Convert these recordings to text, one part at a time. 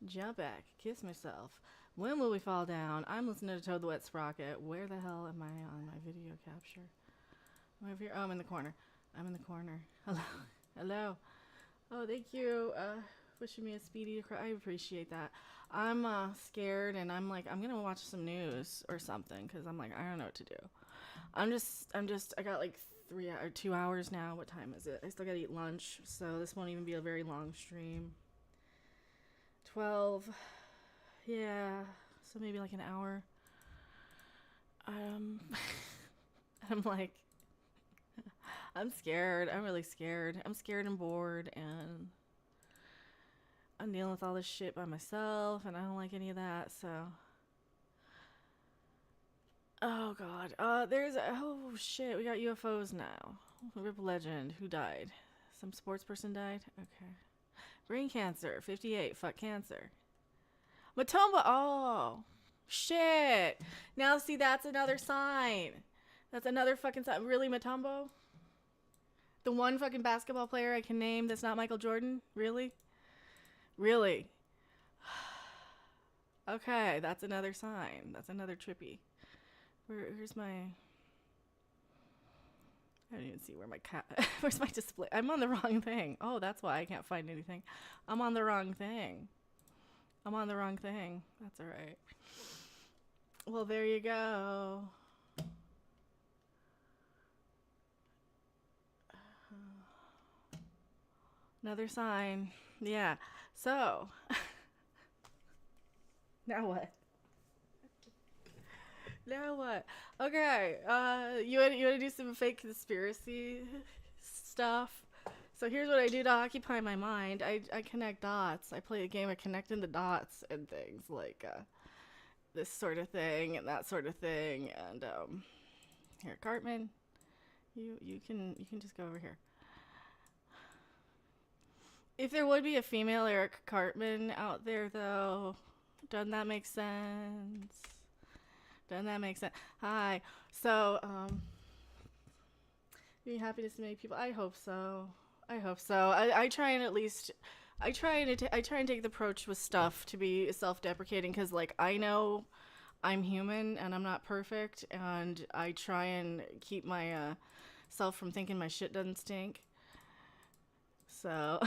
Jump back. Kiss myself. When will we fall down? I'm listening to Toad the Wet Sprocket. Where the hell am I on my video capture? Am I over here? Oh, I'm in the corner. I'm in the corner. Hello. Hello. Oh, thank you. Wishing me a speedy. I appreciate that. I'm scared, and I'm like, I'm gonna watch some news or something, cause I'm like, I don't know what to do. I got like 2 hours now. What time is it? I still gotta eat lunch, so this won't even be a very long stream. 12. Yeah, so maybe like an hour. Um, I'm like, I'm scared. I'm really scared. I'm scared and bored, and I'm dealing with all this shit by myself, and I don't like any of that. So, oh god. Oh shit. We got UFOs now. Rip legend. Who died? Some sports person died. Okay. Brain cancer. 58. Fuck cancer. Matomba. Oh shit. Now see, that's another sign. That's another fucking sign. Really, Matumbo? The one fucking basketball player I can name that's not Michael Jordan? Really? Really? Okay, that's another sign. That's another trippy. Here's my... I don't even see where my cat... Where's my display? I'm on the wrong thing. Oh, that's why I can't find anything. I'm on the wrong thing. I'm on the wrong thing. That's alright. Well, there you go. Another sign. Yeah. So... now what? Now what? Okay. You want to do some fake conspiracy stuff? So here's what I do to occupy my mind. I connect dots. I play a game of connecting the dots and things like this sort of thing and that sort of thing. And here, Cartman, you can just go over here. If there would be a female Eric Cartman out there, though, doesn't that make sense? Doesn't that make sense? Hi. So, being happy to see many people. I hope so. I hope so. I try and at least, I try and take the approach with stuff to be self-deprecating, because like I know I'm human and I'm not perfect, and I try and keep my self from thinking my shit doesn't stink. So,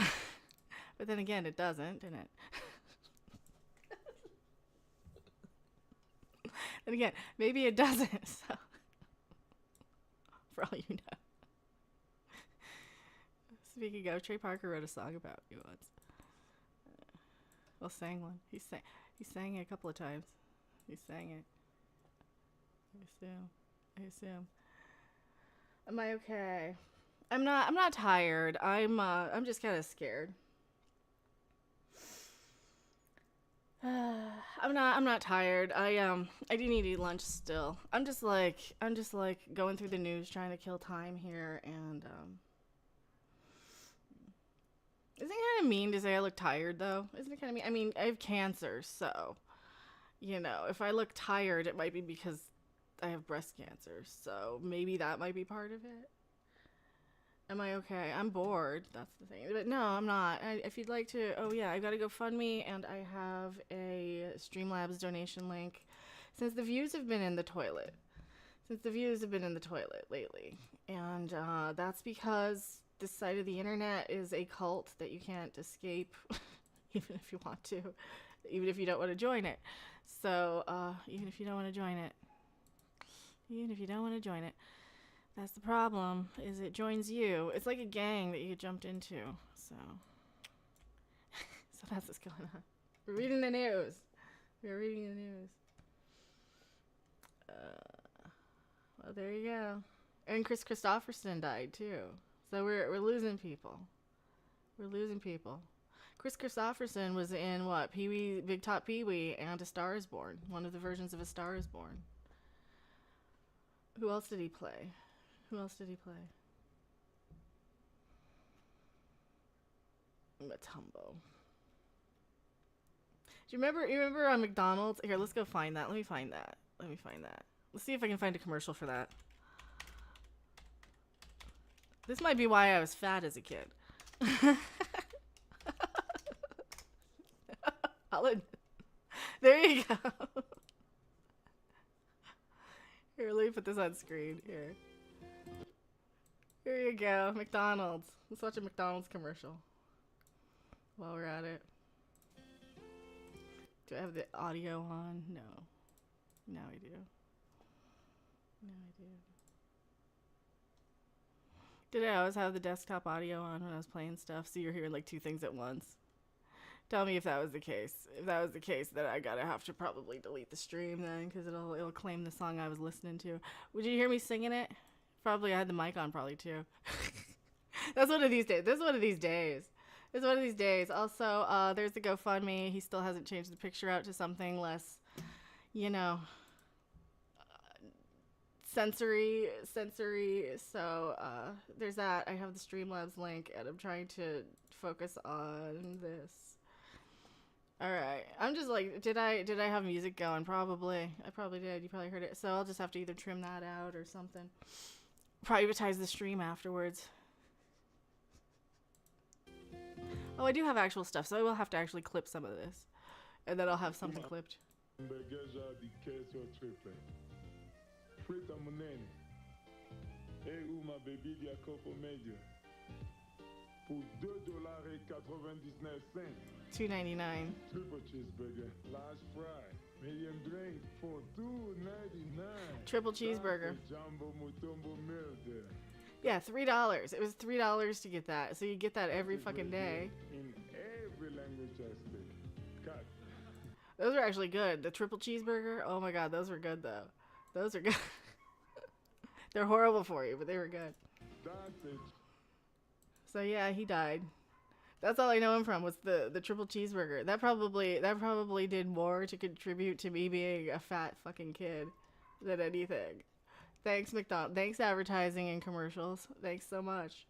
but then again, it doesn't, and it. And again, maybe it doesn't. So, for all you know. Speaking of, Trey Parker wrote a song about you once. Well, sang one. He sang it a couple of times. He sang it. I assume. Am I okay? I'm not tired. I'm just kind of scared. I'm not tired. I do need to eat lunch still. I'm just like going through the news trying to kill time here, and isn't it kind of mean to say I look tired though? Isn't it kind of mean? I mean, I have cancer, so you know, if I look tired, it might be because I have breast cancer. So maybe that might be part of it. Am I okay? I'm bored. That's the thing. But no, I'm not. If you'd like to, oh yeah, I've got to go fund me, and I have a Streamlabs donation link. Since the views have been in the toilet. Lately. And that's because this side of the internet is a cult that you can't escape, even if you want to, even if you don't want to join it. So, even if you don't want to join it. That's the problem, is it joins you. It's like a gang that you jumped into. So that's what's going on. We're reading the news. Well, there you go. And Chris Christopherson died too. So we're losing people. Chris Christopherson was in what? Pee-wee, Big Top Pee-wee, and A Star Is Born. One of the versions of A Star Is Born. Who else did he play? Matumbo. Do you remember on McDonald's? Here, let's go find that. Let me find that. Let's see if I can find a commercial for that. This might be why I was fat as a kid. There you go. Here, let me put this on screen. Here. Here you go. McDonald's. Let's watch a McDonald's commercial while we're at it. Do I have the audio on? No. Now I do. Now I do. Did I always have the desktop audio on when I was playing stuff, so you're hearing like two things at once? Tell me if that was the case. If that was the case, then I gotta have to probably delete the stream then, because it'll claim the song I was listening to. Would you hear me singing it? Probably. I had the mic on probably too. That's one of these days. This is one of these days. It's one of these days. Also, there's the GoFundMe. He still hasn't changed the picture out to something less, you know, sensory. So there's that. I have the Streamlabs link, and I'm trying to focus on this. All right. I'm just like, did I have music going? Probably. I probably did. You probably heard it. So I'll just have to either trim that out or something. Privatize the stream afterwards. Oh, I do have actual stuff, so I will have to actually clip some of this. And then I'll have something clipped. $2.99. Triple cheeseburger, large fry, medium drink for $2.99. Triple cheeseburger. Jumbo Mutombo meal there. Yeah, $3. It was $3 to get that. So you get that every fucking day. In every language I speak. Cut. Those are actually good. The triple cheeseburger. Oh my god, those were good though. Those are good. They're horrible for you, but they were good. That's it. So yeah, he died. That's all I know him from was the triple cheeseburger. That probably did more to contribute to me being a fat fucking kid than anything. Thanks, McDonald's. Thanks, advertising and commercials. Thanks so much.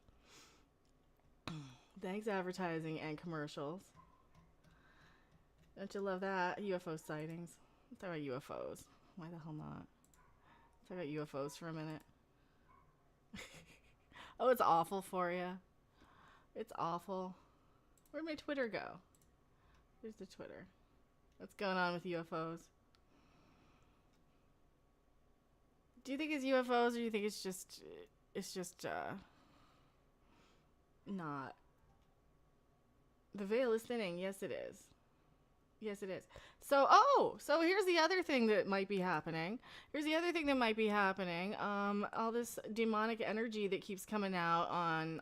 Thanks, advertising and commercials. Don't you love that? UFO sightings. Let's talk about UFOs. Why the hell not? Let's talk about UFOs for a minute. Oh, it's awful for you. It's awful. Where'd my Twitter go? Here's the Twitter. What's going on with UFOs? Do you think it's UFOs, or do you think it's just not? The veil is thinning. Yes, it is. Yes, it is. So here's the other thing that might be happening. All this demonic energy that keeps coming out on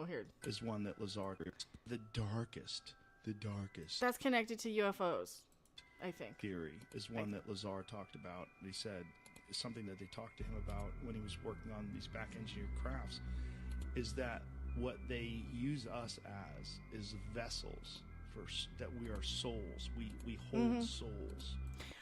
here. Is one that Lazar, the darkest. That's connected to UFOs, I think. Theory is one that Lazar talked about. He said something that they talked to him about when he was working on these back engineered crafts is that what they use us as is vessels. That we are souls. We hold souls.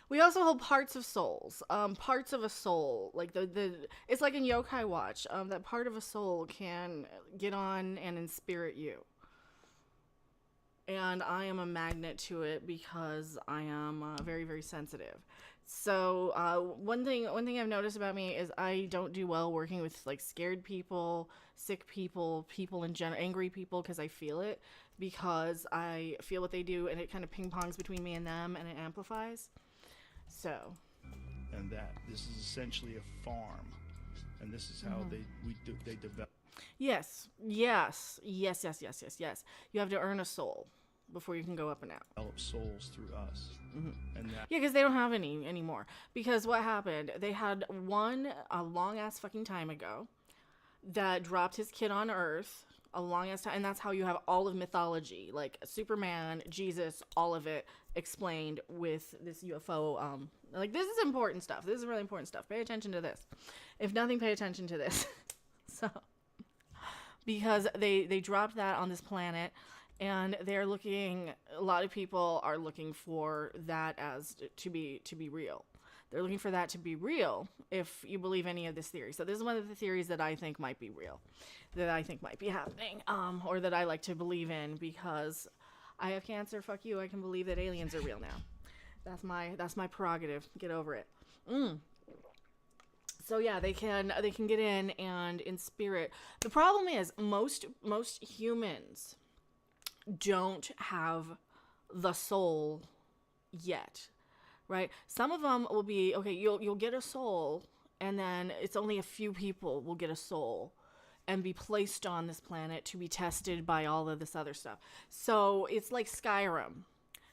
We also hold parts of souls. Parts of a soul. Like it's like in Yokai Watch. That part of a soul can get on and inspirit you. And I am a magnet to it because I am very, very sensitive. So one thing I've noticed about me is I don't do well working with like scared people, sick people, people in general, angry people, because I feel it. Because I feel what they do, and it kind of ping-pongs between me and them, and it amplifies. So. And that this is essentially a farm, and this is how they develop. Yes. You have to earn a soul before you can go up and out. Develop souls through us. Mm-hmm. And that. Yeah, because they don't have any anymore. Because what happened? They had one a long-ass fucking time ago that dropped his kid on Earth. A long ass time, and that's how you have all of mythology, like Superman, Jesus, all of it explained with this UFO. Like this is important stuff. This is really important stuff. Pay attention to this. If nothing, pay attention to this. So, because they dropped that on this planet, and they're looking. A lot of people are looking for that as to be real. They're looking for that to be real if you believe any of this theory. So this is one of the theories that I think might be real, that I think might be happening, or that I like to believe in because I have cancer. Fuck you. I can believe that aliens are real now. That's my prerogative. Get over it. So yeah, they can get in and in spirit. The problem is most humans don't have the soul yet, right? Some of them will be, okay, you'll get a soul, and then it's only a few people will get a soul and be placed on this planet to be tested by all of this other stuff. So it's like Skyrim.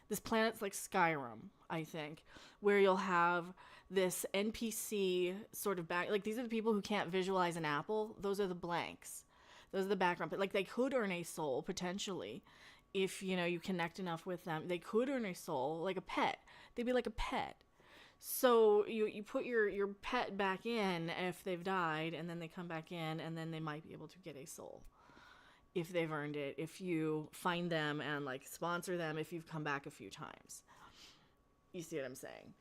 This planet's like Skyrim, I think, where you'll have this NPC sort of back, like these are the people who can't visualize an apple. Those are the blanks. Those are the background. But like they could earn a soul potentially if, you know, you connect enough with them. They could earn a soul like a pet. They'd be like a pet. So you put your pet back in if they've died, and then they come back in, and then they might be able to get a soul if they've earned it, if you find them and like sponsor them, if you've come back a few times. You see what I'm saying?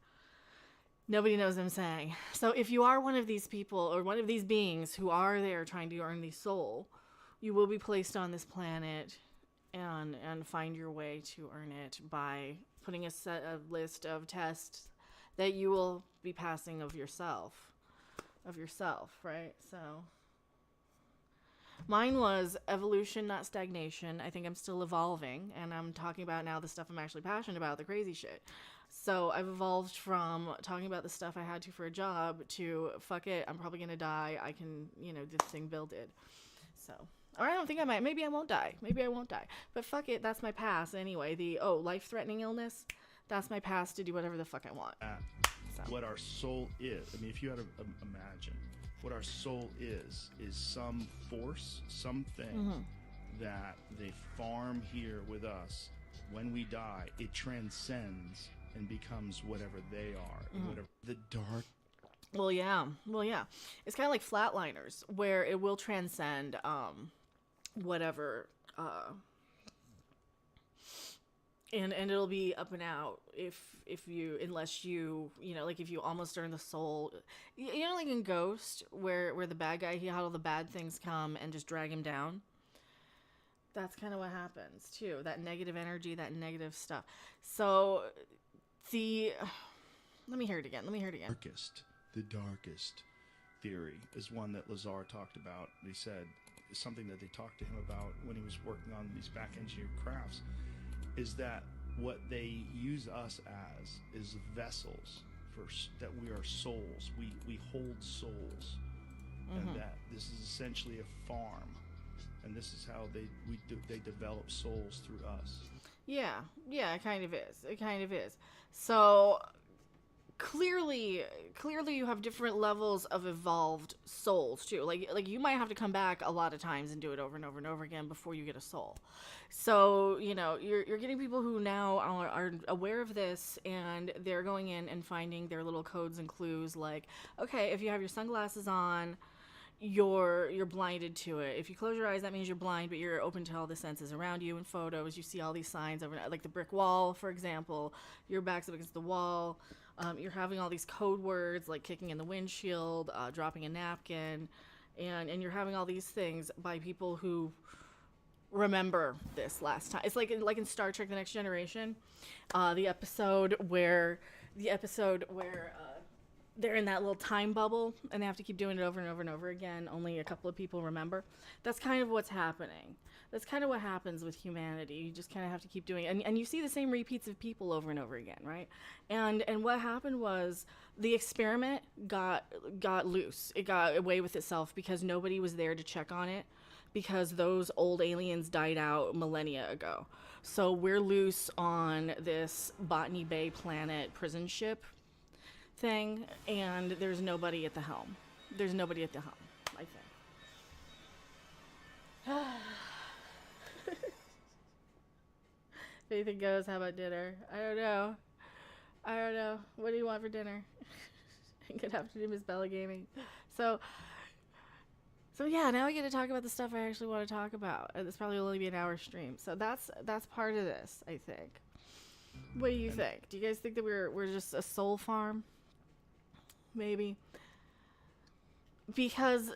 Nobody knows what I'm saying. So if you are one of these people or one of these beings who are there trying to earn the soul, you will be placed on this planet and find your way to earn it by putting a list of tests that you will be passing of yourself, right? So mine was evolution, not stagnation. I think I'm still evolving, and I'm talking about now the stuff I'm actually passionate about, the crazy shit. So I've evolved from talking about the stuff I had to for a job to, fuck it, I'm probably going to die. I can, you know, this thing Bill did. So, or I don't think I might. Maybe I won't die. But fuck it, that's my past anyway. The, life-threatening illness, that's my past to do whatever the fuck I want. So. What our soul is, I mean, if you had to imagine, what our soul is some force, something that they farm here with us. When we die, it transcends and becomes whatever they are, whatever the dark. Well, yeah. It's kind of like Flatliners, where it will transcend whatever, and it'll be up and out unless you know, like if you almost earn the soul, you know, like in Ghost, where the bad guy, he had all the bad things come and just drag him down. That's kind of what happens too. That negative energy, that negative stuff. So let me hear it again. The darkest theory is one that Lazar talked about. He said something that they talked to him about when he was working on these back engineered crafts is that what they use us as is vessels that we are souls. We hold souls, and that this is essentially a farm. And this is how they develop souls through us. Yeah, it kind of is. So clearly you have different levels of evolved souls too. Like you might have to come back a lot of times and do it over and over and over again before you get a soul. So, you know, you're getting people who now are aware of this, and they're going in and finding their little codes and clues, like, okay, if you have your sunglasses on, you're blinded to it. If you close your eyes, that means you're blind, but you're open to all the senses around you. In photos, you see all these signs over, like the brick wall, for example. Your back's up against the wall. You're having all these code words, like kicking in the windshield, dropping a napkin, and you're having all these things by people who remember this last time. It's like in Star Trek: The Next Generation, the episode where they're in that little time bubble and they have to keep doing it over and over and over again. Only a couple of people remember. That's kind of what's happening. That's kind of what happens with humanity. You just kind of have to keep doing it. And you see the same repeats of people over and over again, right? And what happened was the experiment got loose. It got away with itself because nobody was there to check on it, because those old aliens died out millennia ago. So we're loose on this Botany Bay planet prison ship thing, and there's nobody at the helm. I think. If anything goes, how about dinner? I don't know. What do you want for dinner? Good afternoon, Miss Bella Gaming. So yeah, now we get to talk about the stuff I actually want to talk about. It's probably only be an hour stream. So that's part of this, I think. What do you think? Do you guys think that we're just a soul farm? Maybe. Because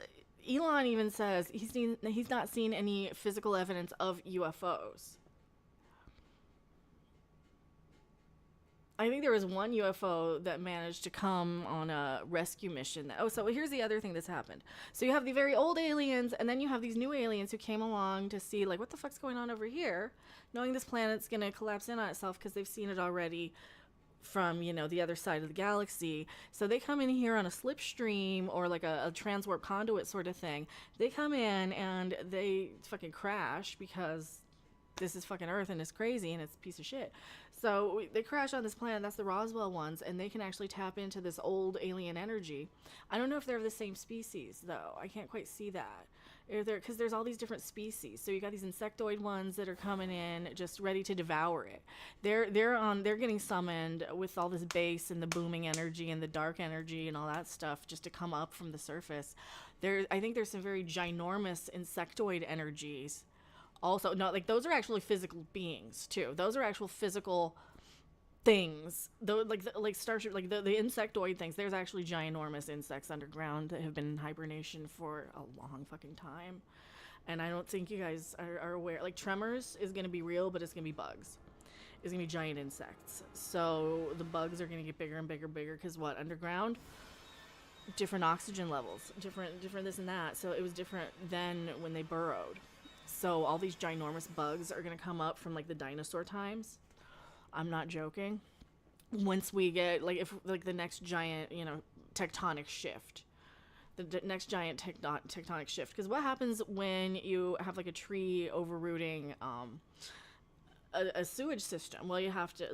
Elon even says he's not seen any physical evidence of UFOs. I think there was one UFO that managed to come on a rescue mission. So here's the other thing that's happened. So you have the very old aliens, and then you have these new aliens who came along to see, like, what the fuck's going on over here, knowing this planet's going to collapse in on itself because they've seen it already from, you know, the other side of the galaxy. So they come in here on a slipstream or like a transwarp conduit sort of thing. They come in and they fucking crash because this is fucking Earth and it's crazy and it's a piece of shit. So they crash on this planet. That's the Roswell ones, and they can actually tap into this old alien energy. I don't know if they're the same species though. I can't quite see that. Because there's all these different species. So you got these insectoid ones that are coming in just ready to devour it. They're getting summoned with all this base and the booming energy and the dark energy and all that stuff just to come up from the surface. I think there's some very ginormous insectoid energies. Also, no, like those are actually physical beings too. Those are actual physical things. Though, like Starship, like the insectoid things. There's actually ginormous insects underground that have been in hibernation for a long fucking time, and I don't think you guys are aware. Like Tremors is gonna be real, but it's gonna be bugs. It's gonna be giant insects. So the bugs are gonna get bigger and bigger, because what, underground? Different oxygen levels, different this and that. So it was different than when they burrowed. So all these ginormous bugs are going to come up from like the dinosaur times. I'm not joking. Once we get like the next giant, you know, tectonic shift. The next giant tectonic shift. Because what happens when you have like a tree overrooting a sewage system? Well, you have to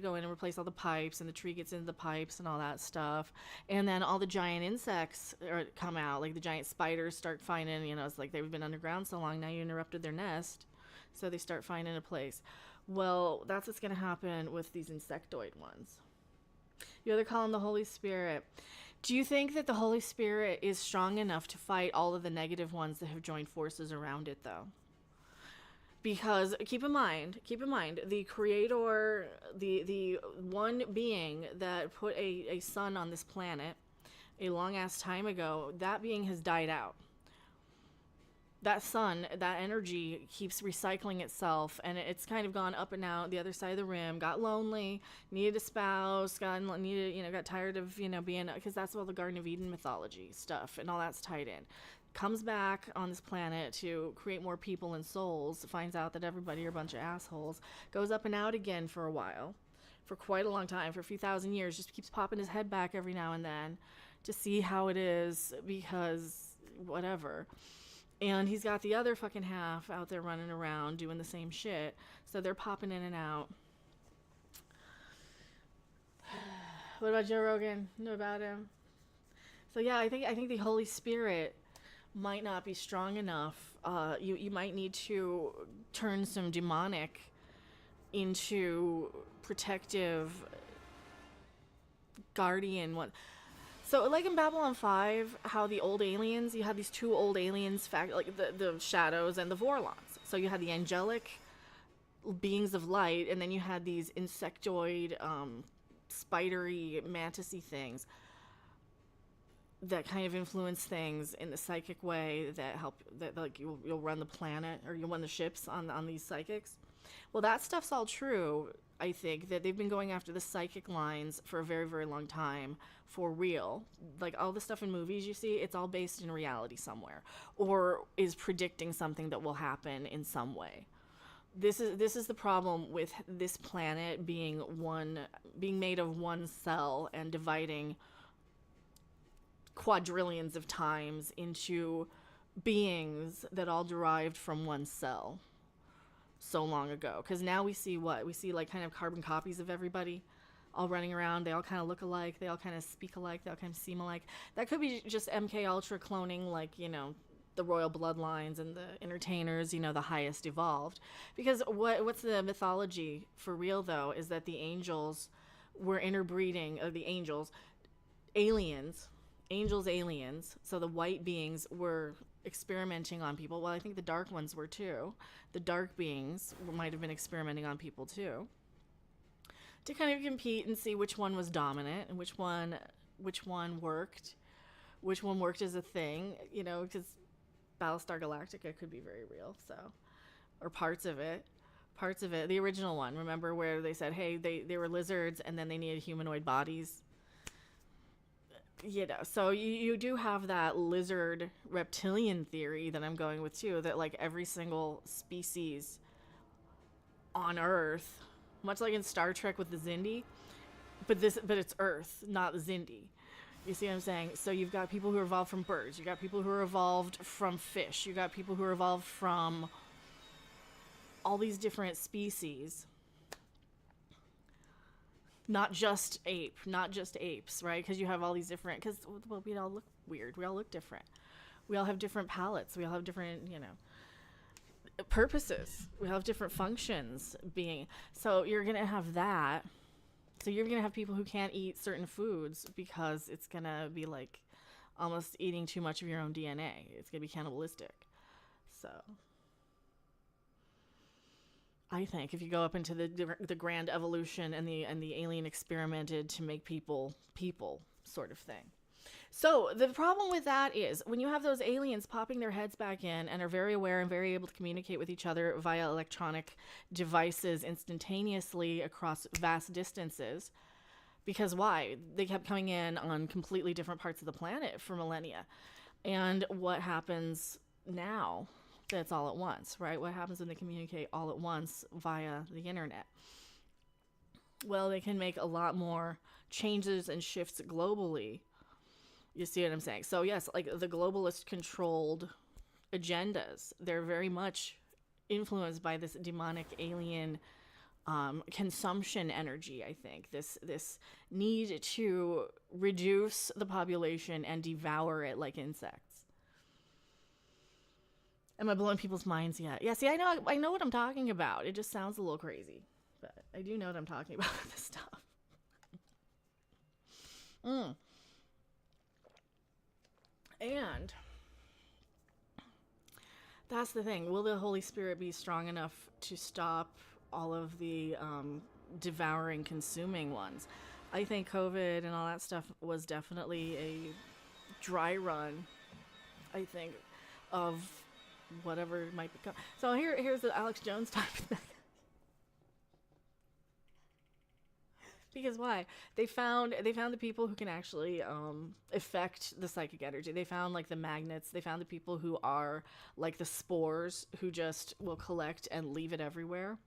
go in and replace all the pipes, and the tree gets into the pipes and all that stuff, and then all the giant insects come out. Like the giant spiders start finding, you know, it's like they've been underground so long, now you interrupted their nest, so they start finding a place. Well, that's what's going to happen with these insectoid ones. You either call them the Holy Spirit. Do you think that the Holy Spirit is strong enough to fight all of the negative ones that have joined forces around it, though? Because keep in mind, the creator, the one being that put a sun on this planet a long ass time ago, that being has died out. That sun, that energy keeps recycling itself, and it's kind of gone up and out the other side of the rim, got lonely, needed a spouse, got tired of, you know, being, because that's all the Garden of Eden mythology stuff and all that's tied in. Comes back on this planet to create more people and souls, finds out that everybody are a bunch of assholes, goes up and out again for a while, for quite a long time, for a few thousand years, just keeps popping his head back every now and then to see how it is, because whatever. And he's got the other fucking half out there running around doing the same shit, so they're popping in and out. What about Joe Rogan? Know about him? So yeah, I think the Holy Spirit might not be strong enough. You might need to turn some demonic into protective guardian one. So like in Babylon 5, how the old aliens, you had these two old aliens, like the shadows and the Vorlons. So you had the angelic beings of light, and then you had these insectoid, spidery, mantis-y things that kind of influence things in the psychic way that help, that like you'll run the planet, or you'll run the ships on these psychics. Well, that stuff's all true. I think that they've been going after the psychic lines for a very, very long time, for real. Like all the stuff in movies you see, it's all based in reality somewhere, or is predicting something that will happen in some way. This is the problem with this planet being made of one cell and dividing quadrillions of times into beings that all derived from one cell so long ago. Because now we see like kind of carbon copies of everybody all running around. They all kind of look alike, they all kind of speak alike, they all kind of seem alike. That could be just MK Ultra cloning, like, you know, the royal bloodlines and the entertainers, you know, the highest evolved. Because what's the mythology for real though is that the angels were interbreeding, the aliens, so the white beings were experimenting on people. Well, I think the dark ones were too. The dark beings might have been experimenting on people too, to kind of compete and see which one was dominant and which one worked as a thing, you know, because Battlestar Galactica could be very real, so, or parts of it. The original one, remember, where they said, hey, they were lizards and then they needed humanoid bodies. You know, so you do have that lizard reptilian theory that I'm going with too, that like every single species on Earth, much like in Star Trek with the Xindi, but it's Earth, not Zindi. You see what I'm saying? So you've got people who are evolved from birds. You got people who are evolved from fish. You got people who are evolved from all these different species. Not just apes, right? Because you have all these different, because, well, we all look weird. We all look different. We all have different palates. We all have different, purposes. We all have different functions being. So you're going to have that. So you're going to have people who can't eat certain foods because it's going to be like almost eating too much of your own DNA. It's going to be cannibalistic. So I think if you go up into the grand evolution and the alien experimented to make people sort of thing. So the problem with that is when you have those aliens popping their heads back in and are very aware and very able to communicate with each other via electronic devices instantaneously across vast distances, because why? They kept coming in on completely different parts of the planet for millennia. And what happens now? That's all at once, right? What happens when they communicate all at once via the internet? Well, they can make a lot more changes and shifts globally. You see what I'm saying? So yes, like the globalist controlled agendas, they're very much influenced by this demonic alien consumption energy, I think. This need to reduce the population and devour it like insects. Am I blowing people's minds yet? Yeah, see, I know what I'm talking about. It just sounds a little crazy, but I do know what I'm talking about with this stuff. And that's the thing. Will the Holy Spirit be strong enough to stop all of the devouring, consuming ones? I think COVID and all that stuff was definitely a dry run, I think, of whatever might become. So here's the Alex Jones type. Because why? They found the people who can actually affect the psychic energy. They found like the magnets. They found the people who are like the spores who just will collect and leave it everywhere.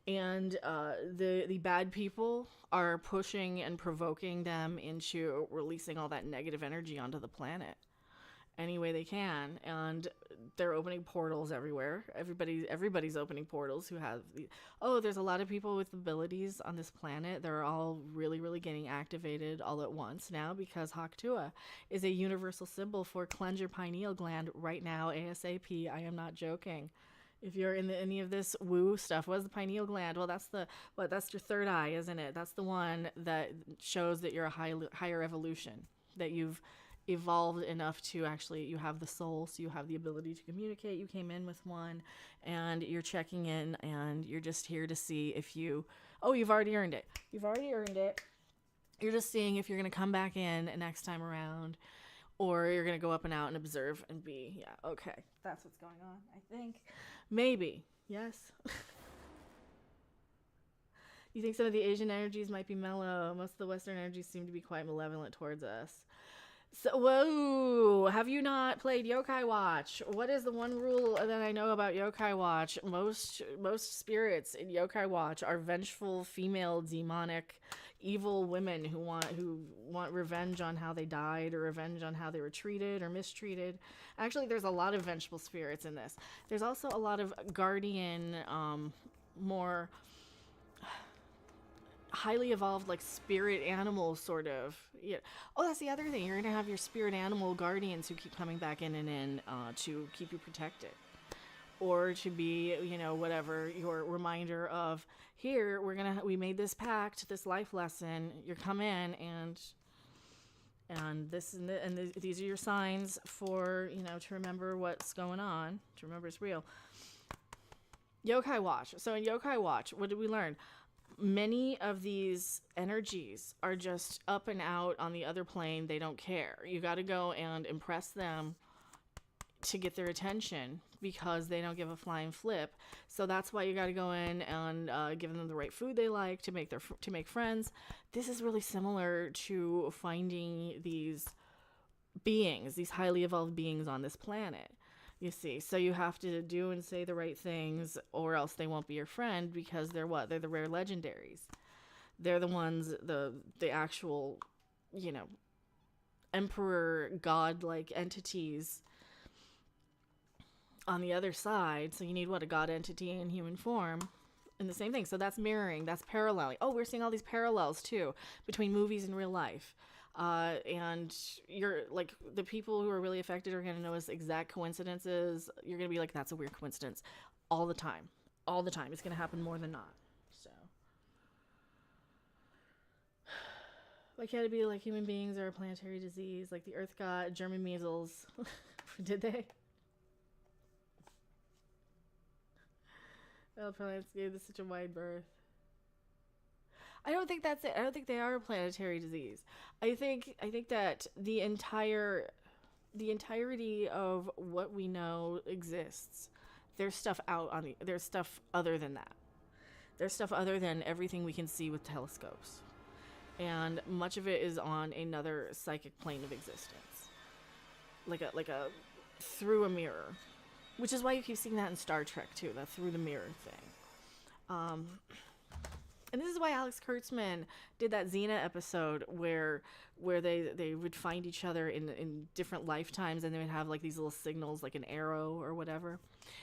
And the bad people are pushing and provoking them into releasing all that negative energy onto the planet any way they can, and they're opening portals everywhere. Everybody's opening portals who have there's a lot of people with abilities on this planet. They're all really, really getting activated all at once now because Haktua is a universal symbol for cleanse your pineal gland right now, ASAP. I am not joking. If you're in any of this woo stuff, what's the pineal gland? Well, that's your third eye, isn't it? That's the one that shows that you're a higher evolution, that you've evolved enough to actually, you have the soul, so you have the ability to communicate. You came in with one and you're checking in and you're just here to see if you've already earned it. You're just seeing if you're going to come back in next time around, or you're going to go up and out and observe and be, okay, that's what's going on, I think. Maybe. Yes. You think some of the Asian energies might be mellow? Most of the Western energies seem to be quite malevolent towards us. So, whoa, have you not played Yokai Watch? What is the one rule that I know about Yokai Watch? Most spirits in Yokai Watch are vengeful, female, demonic, evil women who want revenge on how they died, or revenge on how they were treated or mistreated. Actually, there's a lot of vengeful spirits in this. There's also a lot of guardian, more highly evolved, like spirit animal sort of. Yeah. Oh, that's the other thing. You're gonna have your spirit animal guardians who keep coming back in and in to keep you protected, or to be, whatever, your reminder of, here, we made this pact, this life lesson. You come in and this and these are your signs for, to remember what's going on, to remember it's real. Yokai Watch. So in Yokai Watch, what did we learn? Many of these energies are just up and out on the other plane. They don't care. You got to go and impress them to get their attention, because they don't give a flying flip. So that's why you got to go in and give them the right food they like to make friends. This is really similar to finding these beings, these highly evolved beings on this planet. You see, so you have to do and say the right things, or else they won't be your friend, because they're what? They're the rare legendaries. They're the ones, the actual, emperor god-like entities on the other side. So you need a god entity in human form, and the same thing. So that's mirroring, that's paralleling. Oh, we're seeing all these parallels too between movies and real life. And you're like, the people who are really affected are going to notice exact coincidences. You're going to be like, that's a weird coincidence, all the time. It's going to happen more than not. So why can't it be like human beings are a planetary disease, like the earth got German measles? Did they? Oh, planets gave this such a wide berth. I don't think that's it. I don't think they are a planetary disease. I think that the entirety of what we know exists. There's stuff there's stuff other than that. There's stuff other than everything we can see with telescopes. And much of it is on another psychic plane of existence. Like a through a mirror. Which is why you keep seeing that in Star Trek too, that through the mirror thing. And this is why Alex Kurtzman did that Xena episode where they would find each other in different lifetimes, and they would have like these little signals, like an arrow or whatever.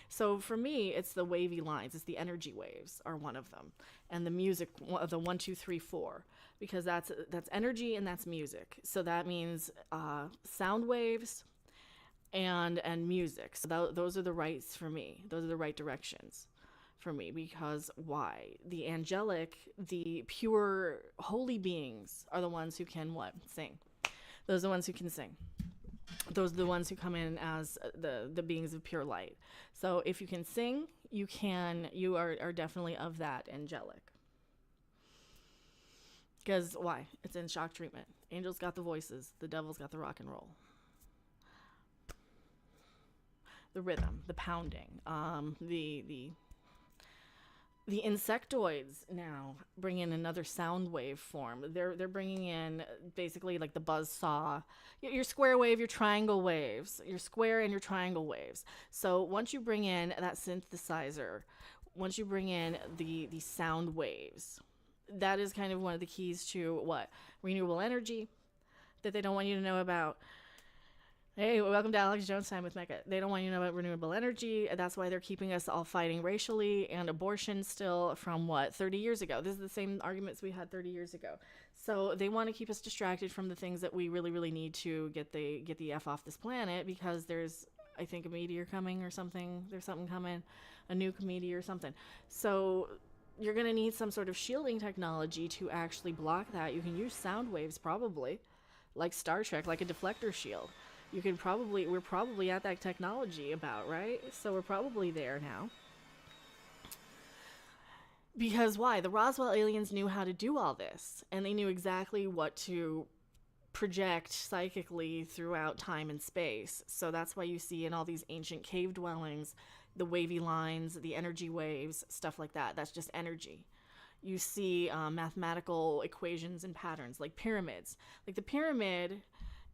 So for me, it's the wavy lines. It's the energy waves are one of them, and the music, the 1, 2, 3, 4, because that's energy and that's music. So that means sound waves and music. So those are the rights for me. Those are the right directions for me, because why? The angelic, the pure holy beings are the ones who can sing. Those are the ones who can sing. Those are the ones who come in as the beings of pure light. So if you can sing, you are definitely of that angelic. Because why? It's in shock treatment. Angels got the voices, the devil's got the rock and roll. The rhythm, the pounding, the insectoids now bring in another sound wave form. They're bringing in basically like the buzz saw, your square wave, your triangle waves, your square and your triangle waves. So once you bring in that synthesizer, once you bring in the sound waves, that is kind of one of the keys to renewable energy that they don't want you to know about. Hey, welcome to Alex Jones Time with Mecca. They don't want you to know about renewable energy. That's why they're keeping us all fighting racially and abortion still from 30 years ago. This is the same arguments we had 30 years ago. So they want to keep us distracted from the things that we really, really need to get the F off this planet, because there's, I think, a meteor coming or something. There's something coming, a nuke meteor or something. So you're going to need some sort of shielding technology to actually block that. You can use sound waves probably, like Star Trek, like a deflector shield. We're probably at that technology about, right? So we're probably there now. Because why? The Roswell aliens knew how to do all this, and they knew exactly what to project psychically throughout time and space. So that's why you see in all these ancient cave dwellings, the wavy lines, the energy waves, stuff like that. That's just energy. You see mathematical equations and patterns, like pyramids. Like the pyramid,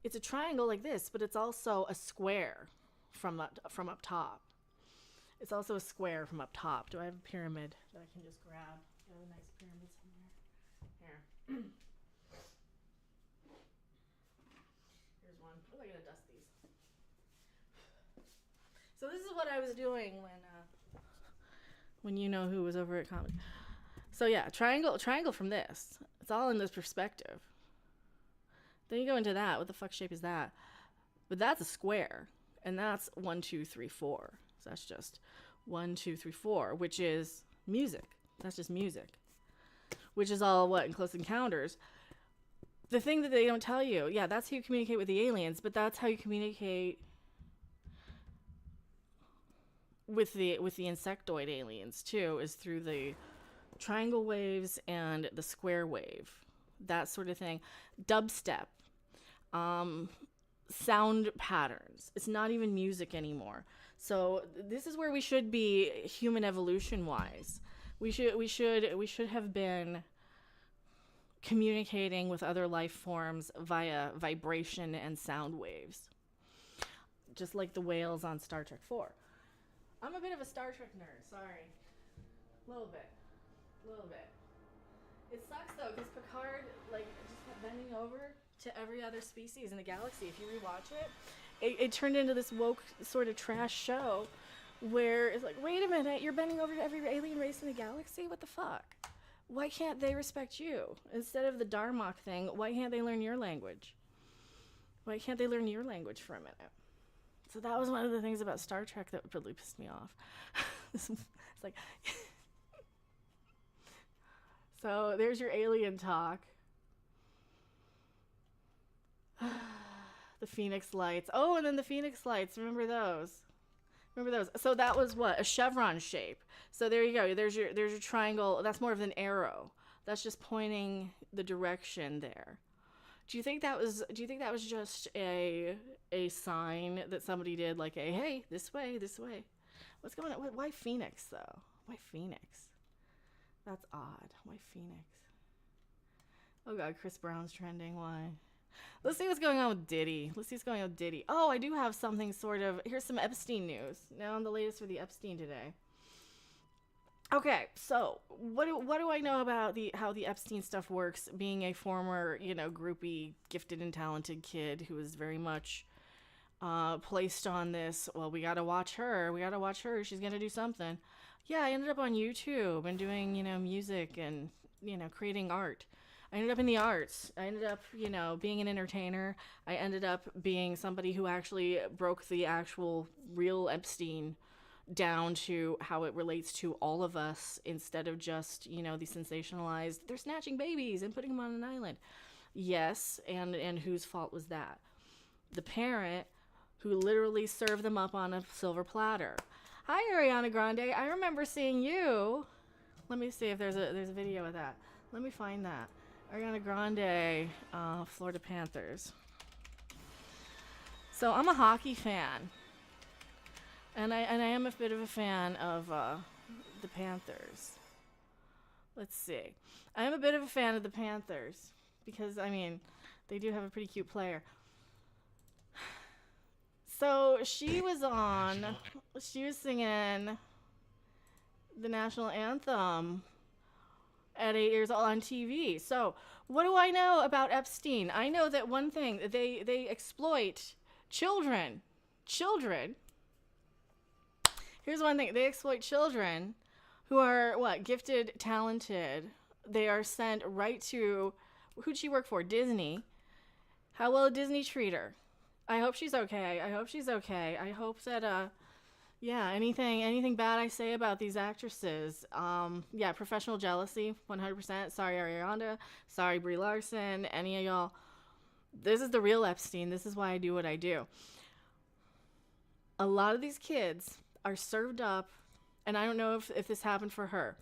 it's a triangle like this, but it's also a square from up top. It's also a square from up top. Do I have a pyramid that I can just grab? I have a nice pyramid somewhere. Here. Here's one. Oh, I gotta dust these. So this is what I was doing when you know who was over at Comedy. So yeah, triangle from this. It's all in this perspective. Then you go into that. What the fuck shape is that? But that's a square, and that's 1, 2, 3, 4. So that's just 1, 2, 3, 4, which is music. That's just music, which is all in Close Encounters. The thing that they don't tell you, yeah, that's how you communicate with the aliens, but that's how you communicate with the insectoid aliens too, is through the triangle waves and the square wave, that sort of thing. Dubstep, sound patterns. It's not even music anymore. So this is where we should be, human evolution wise. We should have been communicating with other life forms via vibration and sound waves, just like the whales on Star Trek 4. I'm a bit of a Star Trek nerd, sorry. A little bit. It sucks though, because Picard like just kept bending over to every other species in the galaxy. If you rewatch it turned into this woke sort of trash show where it's like, wait a minute, you're bending over to every alien race in the galaxy? What the fuck? Why can't they respect you? Instead of the Darmok thing, why can't they learn your language? Why can't they learn your language for a minute? So that was one of the things about Star Trek that really pissed me off. It's like, so there's your alien talk. The Phoenix Lights. Oh, and then the Phoenix Lights. Remember those? So that was what? A chevron shape. So there you go. There's your triangle. That's more of an arrow. That's just pointing the direction there. Do you think that was just a sign that somebody did, like a hey, this way? What's going on? Why Phoenix though? Why Phoenix? That's odd. Why Phoenix? Oh god, Chris Brown's trending. Why? Let's see what's going on with Diddy. Oh, I do have something sort of... Here's some Epstein news. Now on the latest for the Epstein today. Okay, so what do I know about how the Epstein stuff works, being a former, groupie, gifted and talented kid who was very much placed on this, well, we gotta watch her. She's gonna do something. Yeah, I ended up on YouTube and doing, music and, creating art. I ended up in the arts. I ended up, being an entertainer. I ended up being somebody who actually broke the actual real Epstein down to how it relates to all of us instead of just, the sensationalized, they're snatching babies and putting them on an island. Yes, and whose fault was that? The parent who literally served them up on a silver platter. Hi, Ariana Grande. I remember seeing you. Let me see if there's a video of that. Let me find that. Ariana Grande, Florida Panthers. So I'm a hockey fan, and I am a bit of a fan of the Panthers. Let's see. I am a bit of a fan of the Panthers because they do have a pretty cute player. So she was singing the national anthem at 8 years old on TV. So what do I know about Epstein? I know that one thing, they exploit children. Here's one thing. They exploit children who are, gifted, talented. They are sent right to, who'd she work for? Disney. How will Disney treat her? I hope she's okay. I hope that, anything bad I say about these actresses, professional jealousy, 100%. Sorry, Ariana. Sorry, Brie Larson. Any of y'all. This is the real Epstein. This is why I do what I do. A lot of these kids are served up, and I don't know if this happened for her.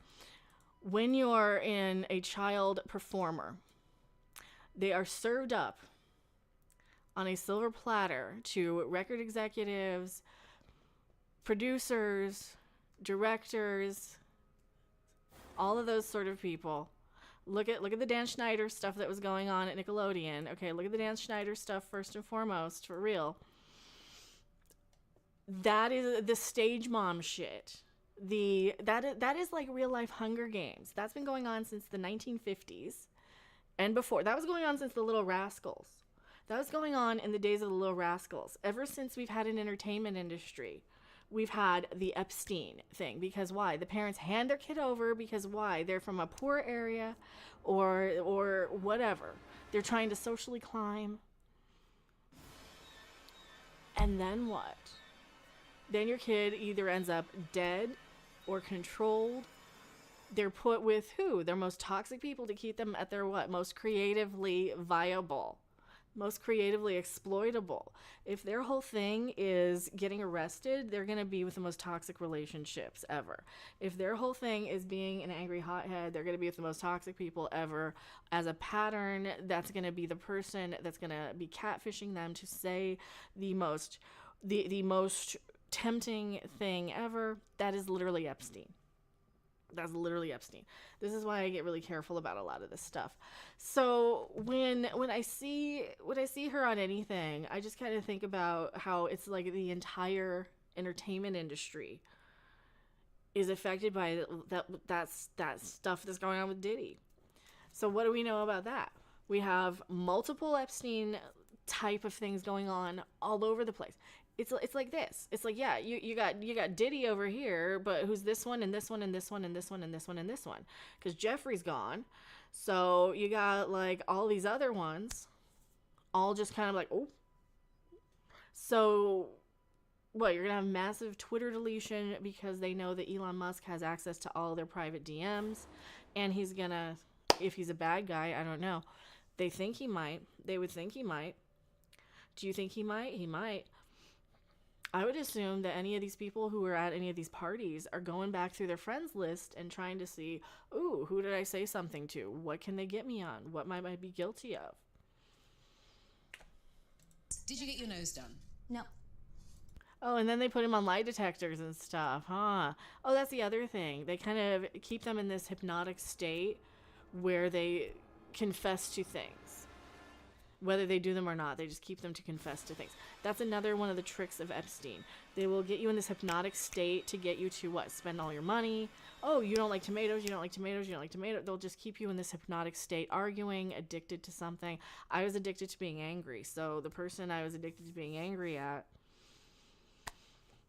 When you're in a child performer, they are served up on a silver platter to record executives, producers, directors, all of those sort of people. Look at the Dan Schneider stuff that was going on at Nickelodeon. Okay, look at the Dan Schneider stuff first and foremost, for real. That is the stage mom shit. That is like real life Hunger Games. That's been going on since the 1950s and before. That was going on since the Little Rascals. That was going on in the days of the Little Rascals. Ever since we've had an entertainment industry, we've had the Epstein thing. Because why? The parents hand their kid over because why? They're from a poor area or whatever. They're trying to socially climb. And then what? Then your kid either ends up dead or controlled. They're put with who? Their most toxic people to keep them at their what? Most creatively viable. Most creatively exploitable. If their whole thing is getting arrested, they're going to be with the most toxic relationships ever. If their whole thing is being an angry hothead, they're going to be with the most toxic people ever. As a pattern, that's going to be the person that's going to be catfishing them to say the most tempting thing ever. That is literally Epstein. That's literally Epstein. This is why I get really careful about a lot of this stuff. So when I see her on anything, I just kind of think about how it's like the entire entertainment industry is affected by that stuff that's going on with Diddy. So what do we know about that? We have multiple Epstein type of things going on all over the place. It's like this. It's like, yeah, you got Diddy over here, but who's this one and this one and this one and this one and this one and this one? Because Jeffrey's gone. So you got like all these other ones all just kind of like, oh. So what, you're gonna have massive Twitter deletion because they know that Elon Musk has access to all their private DMs, and he's gonna, if he's a bad guy, I don't know. They think he might. They would think he might. Do you think he might? He might. I would assume that any of these people who are at any of these parties are going back through their friends list and trying to see, ooh, who did I say something to? What can they get me on? What might I be guilty of? Did you get your nose done? No. Oh, and then they put him on lie detectors and stuff, huh? Oh, that's the other thing. They kind of keep them in this hypnotic state where they confess to things. Whether they do them or not, they just keep them to confess to things. That's another one of the tricks of Epstein. They will get you in this hypnotic state to get you to, what, spend all your money. Oh, you don't like tomatoes, you don't like tomatoes, you don't like tomatoes. They'll just keep you in this hypnotic state, arguing, addicted to something. I was addicted to being angry, so the person I was addicted to being angry at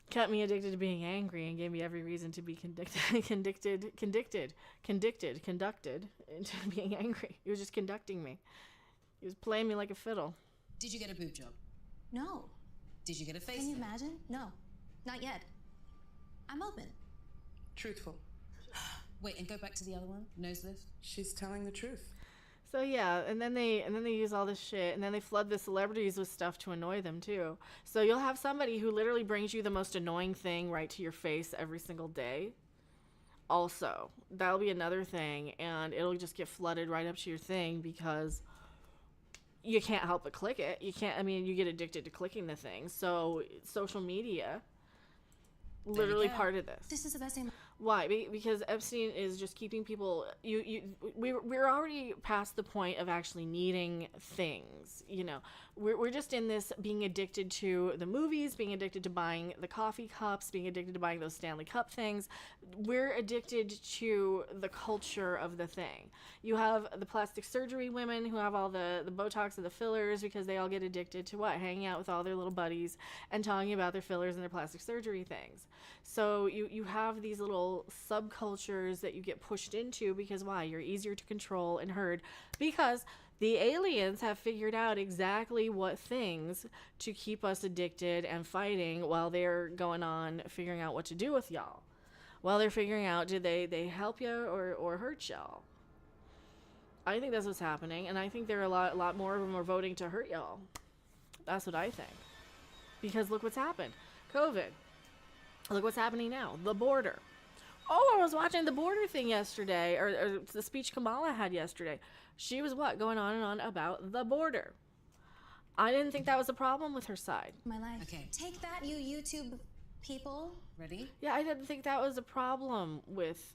kept me addicted to being angry and gave me every reason to be conducted into being angry. He was just conducting me. He was playing me like a fiddle. Did you get a boob job? No. Did you get a face? Can you imagine? No. Not yet. I'm open. Truthful. Wait, and go back to the other one. Nose lift. She's telling the truth. So yeah, and then they use all this shit, and then they flood the celebrities with stuff to annoy them too. So you'll have somebody who literally brings you the most annoying thing right to your face every single day. Also, that'll be another thing, and it'll just get flooded right up to your thing because you can't help but click it. You can't, I mean, you get addicted to clicking the thing. So social media, literally part of this. This is the best thing. Why? Because Epstein is just keeping people. We're already past the point of actually needing things. You know, we're just in this being addicted to the movies, being addicted to buying the coffee cups, being addicted to buying those Stanley Cup things. We're addicted to the culture of the thing. You have the plastic surgery women who have all the Botox and the fillers because they all get addicted to what? Hanging out with all their little buddies and talking about their fillers and their plastic surgery things. So you have these little subcultures that you get pushed into because why? You're easier to control and herd because the aliens have figured out exactly what things to keep us addicted and fighting while they're going on figuring out what to do with y'all. While they're figuring out, did they help you or hurt y'all? I think that's what's happening, and I think there are a lot more of them are voting to hurt y'all. That's what I think. Because look what's happened. COVID. Look what's happening now. The border. Oh, I was watching the border thing yesterday, or the speech Kamala had yesterday. She was going on and on about the border. I didn't think that was a problem with her side. My life. Okay. Take that, you YouTube people. Ready? Yeah, I didn't think that was a problem with...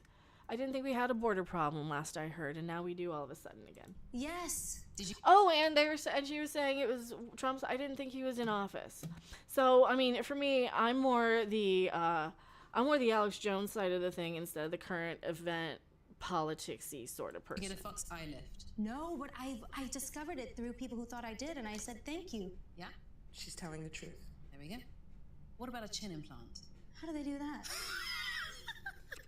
I didn't think we had a border problem last I heard, and now we do all of a sudden again. Yes. Did you? Oh, and she was saying it was Trump's... I didn't think he was in office. So, I mean, for me, I'm more the Alex Jones side of the thing instead of the current event politics-y sort of person. You get a Fox eye lift. No, but I discovered it through people who thought I did, and I said thank you. Yeah. She's telling the truth. There we go. What about a chin implant? How do they do that?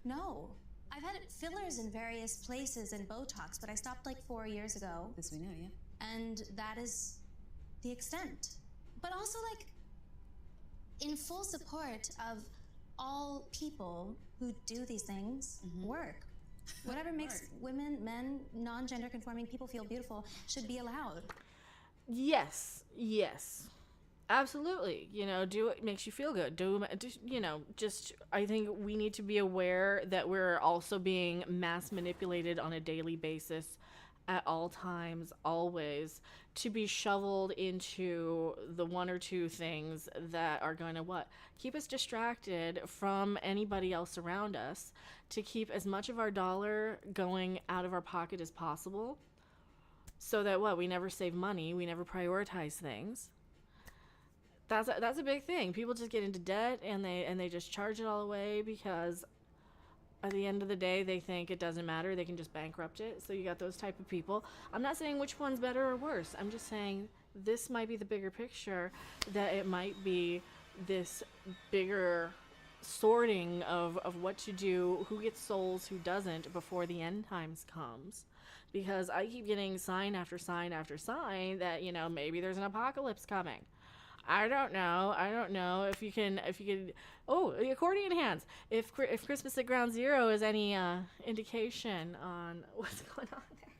No. I've had fillers in various places and Botox, but I stopped like 4 years ago. This we know, yeah. And that is the extent. But also, like, in full support of all people who do these things, work. Whatever makes women, men, non-gender conforming people feel beautiful should be allowed. Yes. Absolutely. You know, do what makes you feel good. I think we need to be aware that we're also being mass manipulated on a daily basis at all times, always, to be shoveled into the one or two things that are going to keep us distracted from anybody else around us, to keep as much of our dollar going out of our pocket as possible, so that we never save money, we never prioritize things. That's a big thing. People just get into debt and they just charge it all away because At the end of the day, they think it doesn't matter. They can just bankrupt it. So you got those type of people. I'm not saying which one's better or worse. I'm just saying this might be the bigger picture, that it might be this bigger sorting of what to do, who gets souls, who doesn't, before the end times comes. Because I keep getting sign after sign after sign that, you know, maybe there's an apocalypse coming. I don't know if you can. Oh, the accordion hands. If Christmas at Ground Zero is any indication on what's going on there.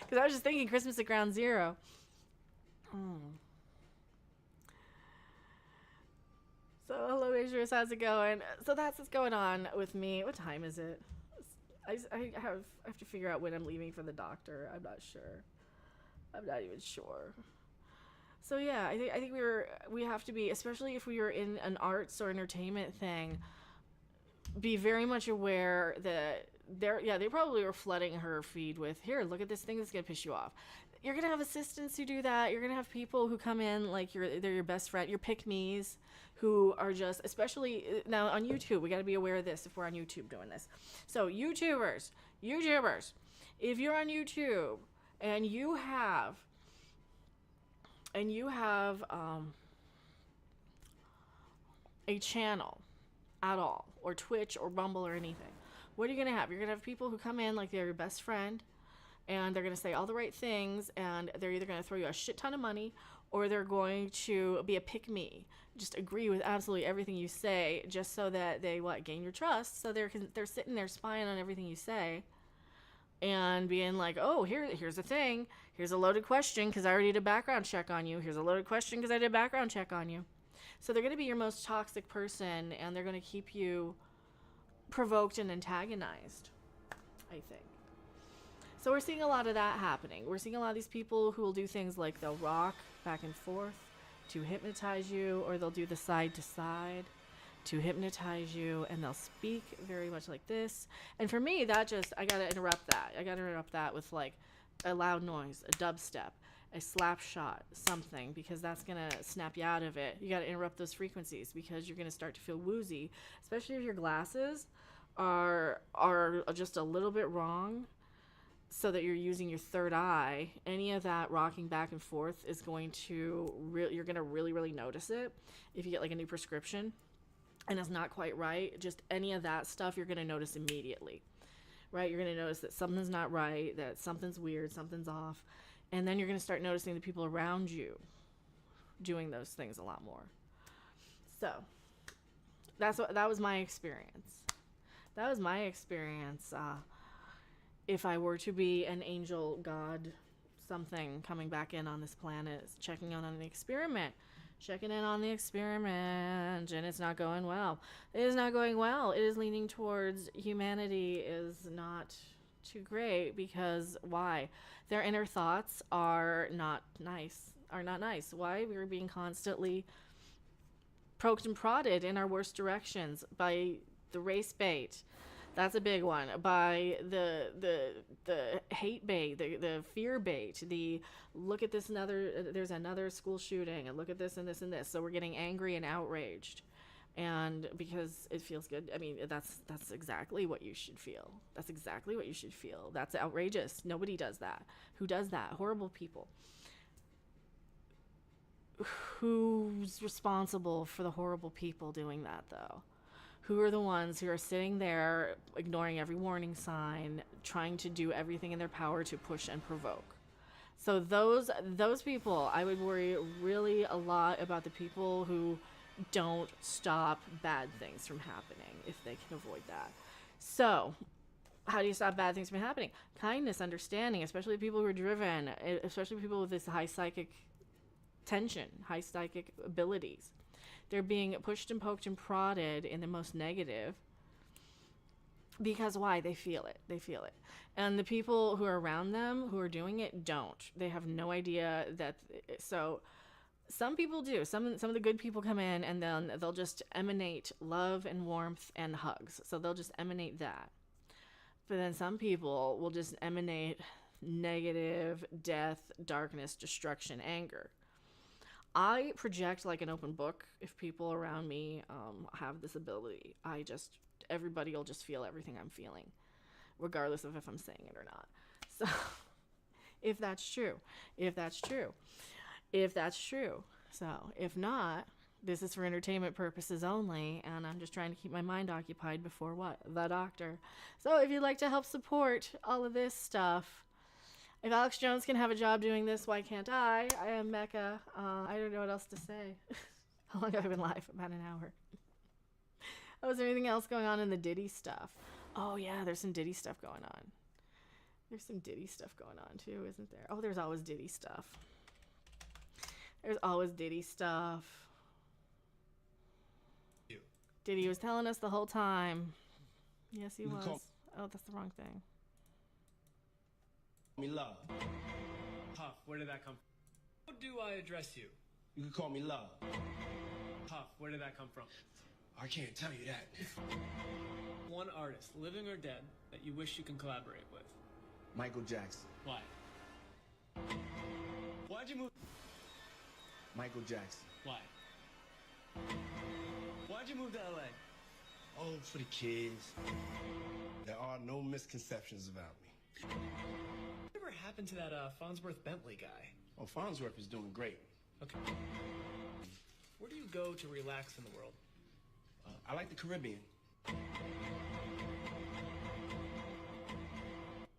Because I was just thinking Christmas at Ground Zero. So hello, Adrius, how's it going? So that's what's going on with me. What time is it? I have to figure out when I'm leaving for the doctor. I'm not sure. I'm not even sure. So yeah, I think we have to be, especially if we were in an arts or entertainment thing, be very much aware that they probably were flooding her feed with, here, look at this thing that's gonna piss you off. You're gonna have assistants who do that. You're gonna have people who come in like they're your best friend, your pick-me's, who are just, especially now on YouTube, we got to be aware of this if we're on YouTube doing this. So YouTubers, if you're on YouTube and you have a channel at all, or Twitch or Rumble or anything, what are you gonna have? You're gonna have people who come in like they're your best friend, and they're gonna say all the right things, and they're either gonna throw you a shit ton of money, or they're going to be a pick-me, just agree with absolutely everything you say, just so that they gain your trust. So they're sitting there spying on everything you say, and being like, oh, here's the thing, here's a loaded question because I already did a background check on you. Here's a loaded question because I did a background check on you. So they're going to be your most toxic person, and they're going to keep you provoked and antagonized, I think. So we're seeing a lot of that happening. We're seeing a lot of these people who will do things like they'll rock back and forth to hypnotize you, or they'll do the side to side to hypnotize you, and they'll speak very much like this. And for me, that just, I gotta interrupt that with like a loud noise, a dubstep, a slap shot, something, because that's gonna snap you out of it. You gotta interrupt those frequencies because you're gonna start to feel woozy, especially if your glasses are just a little bit wrong, so that you're using your third eye. Any of that rocking back and forth is going to you're going to really notice it if you get like a new prescription and it's not quite right. Just any of that stuff you're going to notice immediately, right? You're going to notice that something's not right, that something's weird, something's off, and then you're going to start noticing the people around you doing those things a lot more. So that was my experience. If I were to be an angel, God, something coming back in on this planet, checking in on the experiment, and it's not going well. It is not going well. It is leaning towards humanity is not too great, because why? Their inner thoughts are not nice. Why? We were being constantly poked and prodded in our worst directions by the race bait. That's a big one. By the hate bait, the fear bait, the look at this there's another school shooting, and look at this and this and this. So we're getting angry and outraged. And because it feels good. I mean, that's exactly what you should feel. That's outrageous. Nobody does that. Who does that? Horrible people. Who's responsible for the horrible people doing that, though? Who are the ones who are sitting there ignoring every warning sign, trying to do everything in their power to push and provoke? So those people, I would worry really a lot about the people who don't stop bad things from happening if they can avoid that. So how do you stop bad things from happening? Kindness, understanding, especially people who are driven, especially people with this high psychic tension, high psychic abilities. They're being pushed and poked and prodded in the most negative. Because why? They feel it. And the people who are around them who are doing it don't. They have no idea that. So some people do. Some of the good people come in, and then they'll just emanate love and warmth and hugs. So they'll just emanate that. But then some people will just emanate negative, death, darkness, destruction, anger. I project like an open book. If people around me have this ability, everybody will just feel everything I'm feeling, regardless of if I'm saying it or not. So if that's true. So if not, this is for entertainment purposes only, and I'm just trying to keep my mind occupied before what? The doctor. So if you'd like to help support all of this stuff, if Alex Jones can have a job doing this, why can't I? I am Mecca. I don't know what else to say. How long have I been live? About an hour. Oh, is there anything else going on in the Diddy stuff? Oh, yeah, there's some Diddy stuff going on. There's some Diddy stuff going on, too, isn't there? Oh, there's always Diddy stuff. There's always Diddy stuff. Diddy was telling us the whole time. Yes, he was. Oh, that's the wrong thing. Me love. Puff, where did that come from? How do I address you? You can call me love. Puff, where did that come from? I can't tell you that. One artist, living or dead, that you wish you can collaborate with. Michael Jackson. Why? Why'd you move? Michael Jackson. Why? Why'd you move to LA? Oh, for the kids. There are no misconceptions about me. Whatever happened to that Farnsworth Bentley guy? Oh, Farnsworth is doing great. Okay. Where do you go to relax in the world? I like the Caribbean.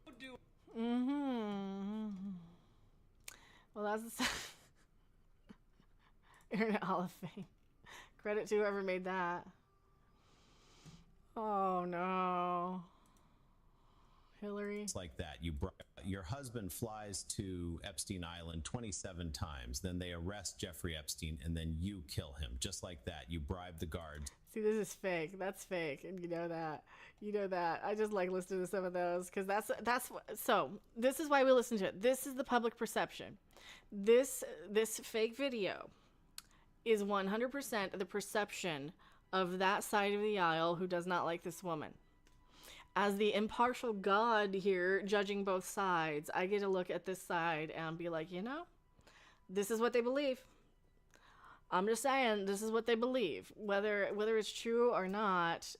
What do... Well, that's the Internet Hall of Fame. Credit to whoever made that. Oh, no. Hillary. It's like that. Your husband flies to Epstein Island 27 times. Then they arrest Jeffrey Epstein, and then you kill him. Just like that. You bribe the guards. See, this is fake. That's fake, and you know that. You know that. I just like listening to some of those because so. This is why we listen to it. This is the public perception. This fake video is 100% the perception of that side of the aisle who does not like this woman. As the impartial God here, judging both sides, I get to look at this side and be like, you know, this is what they believe. I'm just saying, this is what they believe. Whether it's true or not,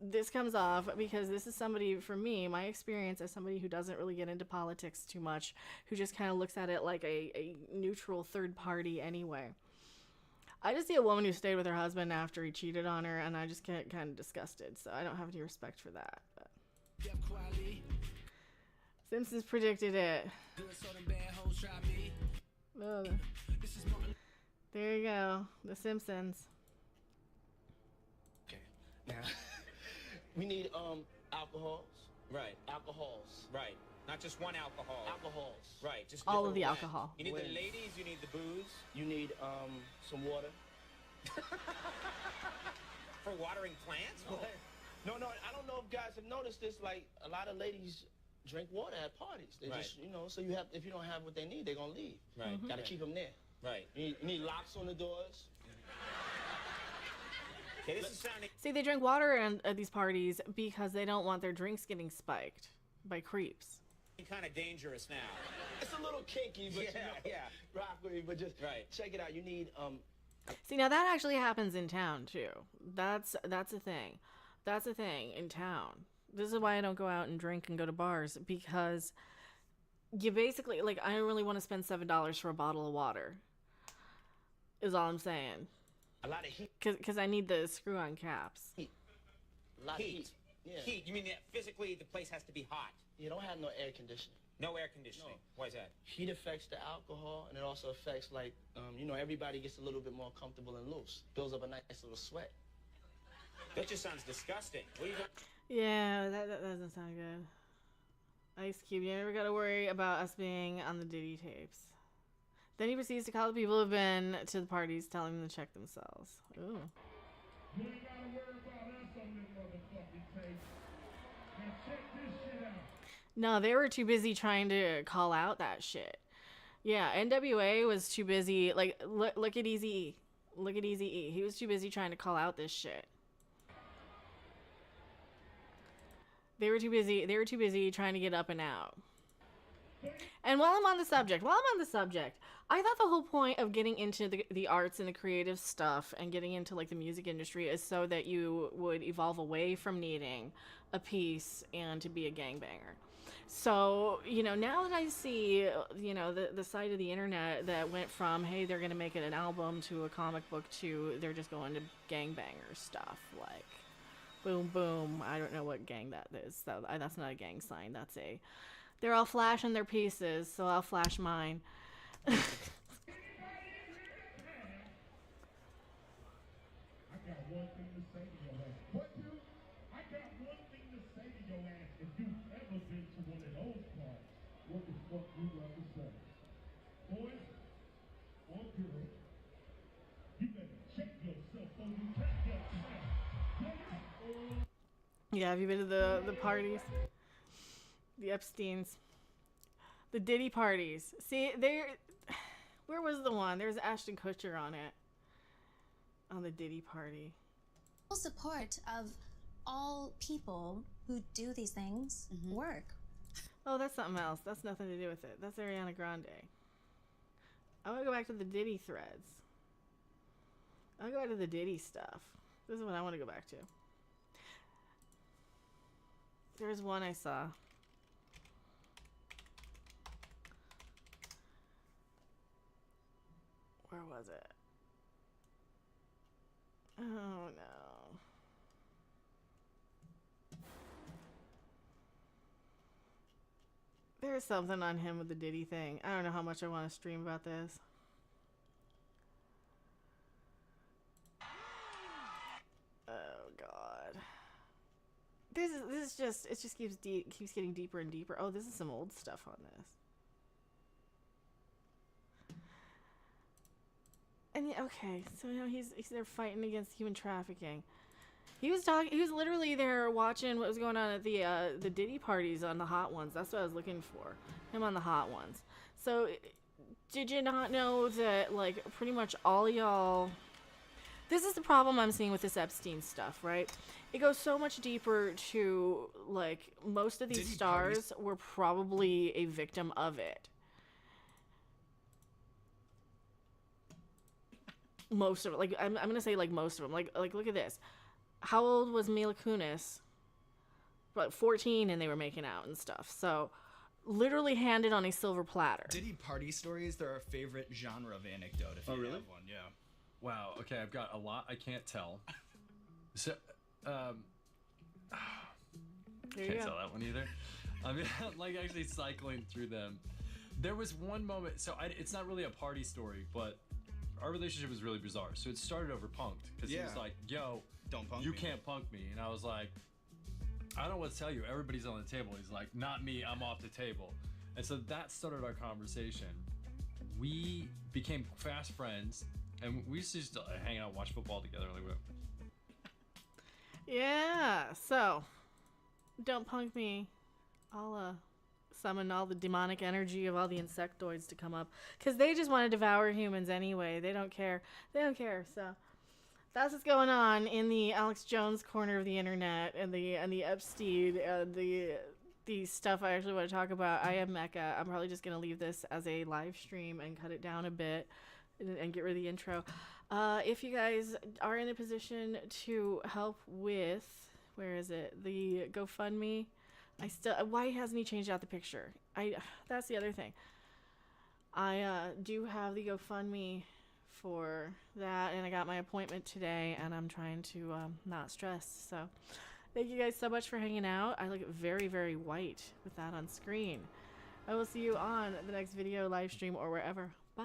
this comes off because this is somebody, for me, my experience as somebody who doesn't really get into politics too much, who just kind of looks at it like a neutral third party anyway. I just see a woman who stayed with her husband after he cheated on her, and I just get kind of disgusted, so I don't have any respect for that. But Simpsons predicted it. Oh, there you go. The Simpsons. Okay. Now, we need alcohols. Right. Alcohols. Right. Not just one alcohol. Alcohols. Right. Just all of the different alcohol. blends. You need the ladies, you need the booze. You need some water. For watering plants? No, I don't know if guys have noticed this. Like, a lot of ladies drink water at parties. They just, so you have, if you don't have what they need, they're going to leave. Right. Got to keep them there. Right. You need locks on the doors. Okay, this is sounding... See, they drink water at these parties because they don't want their drinks getting spiked by creeps. Kind of dangerous now. It's a little kinky, but yeah. Rock with me, but just check it out. You need See, now that actually happens in town too. That's a thing. That's a thing in town. This is why I don't go out and drink and go to bars, because you basically, like, I don't really want to spend $7 for a bottle of water. Is all I'm saying. A lot of heat. Because I need the screw-on caps. Heat. A lot of heat. Yeah. Heat. You mean that physically the place has to be hot? You don't have no air conditioning. No air conditioning. No. Why is that? Heat affects the alcohol, and it also affects, like, everybody gets a little bit more comfortable and loose. Builds up a nice little sweat. That just sounds disgusting. What do you got? Yeah, that doesn't sound good. Ice Cube, you never got to worry about us being on the Diddy tapes. Then he proceeds to call the people who've been to the parties, telling them to check themselves. Ooh. You ain't gotta worry about us on them motherfucking tapes. Now check this shit out. No, they were too busy trying to call out that shit. Yeah, NWA was too busy. Like, look at Eazy-E. Look at Eazy-E. He was too busy trying to call out this shit. They were too busy trying to get up and out. And while I'm on the subject, I thought the whole point of getting into the arts and the creative stuff and getting into like the music industry is so that you would evolve away from needing a piece and to be a gangbanger. So, you know, now that I see, you know, the side of the internet that went from, hey, they're going to make it an album to a comic book to they're just going to gangbanger stuff, like boom, boom. I don't know what gang that is. That's not a gang sign. That's a... They're all flashing their pieces, so I'll flash mine. I got one thing to say to your ass. What you? I got one thing to say to your ass. If you've ever been to one of those parts, what the fuck you rather say? Boys or girls, you better check yourself or you check yourself. Yeah, have you been to the parties? The Epsteins. The Diddy parties. See, where was the one? There was Ashton Kutcher on it. On the Diddy party. Full support of all people who do these things work. Oh, that's something else. That's nothing to do with it. That's Ariana Grande. I want to go back to the Diddy threads. I want to go back to the Diddy stuff. This is what I want to go back to. There's one I saw. Where was it? Oh no. There's something on him with the Diddy thing. I don't know how much I want to stream about this. Oh god. This is just, it just keeps getting deeper and deeper. Oh, this is some old stuff on this. And yeah, okay, so you know he's there fighting against human trafficking. He was literally there watching what was going on at the Diddy parties on the Hot Ones. That's what I was looking for. Him on the Hot Ones. So did you not know that like pretty much all y'all... This is the problem I'm seeing with this Epstein stuff, right? It goes so much deeper to like most of these Diddy stars parties. were probably a victim of it. Most of it, like I'm gonna say like most of them. Like look at this. How old was Mila Kunis? About 14, and they were making out and stuff. So, literally handed on a silver platter. Diddy party stories, they're our favorite genre of anecdote. If you really? have one, yeah. Wow. Okay, I've got a lot I can't tell. So, There you can't go. tell that one either. I mean, like actually cycling through them. There was one moment. So it's not really a party story, but our relationship was really bizarre. So it started over punked because he was like, "Yo, don't punk you me. can't punk me," and I was like, "I don't know what to tell you. Everybody's on the table." He's like, "Not me. I'm off the table." And so that started our conversation. We became fast friends, and we used to just hang out, watch football together, like whatever. Yeah. So, don't punk me. I'll summon all the demonic energy of all the insectoids to come up, because they just want to devour humans anyway. They don't care. So that's what's going on in the Alex Jones corner of the internet, and the Epstein and the stuff I actually want to talk about. I am Mecca. I'm probably just gonna leave this as a live stream and cut it down a bit and get rid of the intro. If you guys are in a position to help with, where is it, the GoFundMe, why hasn't he changed out the picture? That's the other thing. I do have the GoFundMe for that, and I got my appointment today, and I'm trying to not stress. So thank you guys so much for hanging out. I look very, very white with that on screen. I will see you on the next video, live stream, or wherever. Bye.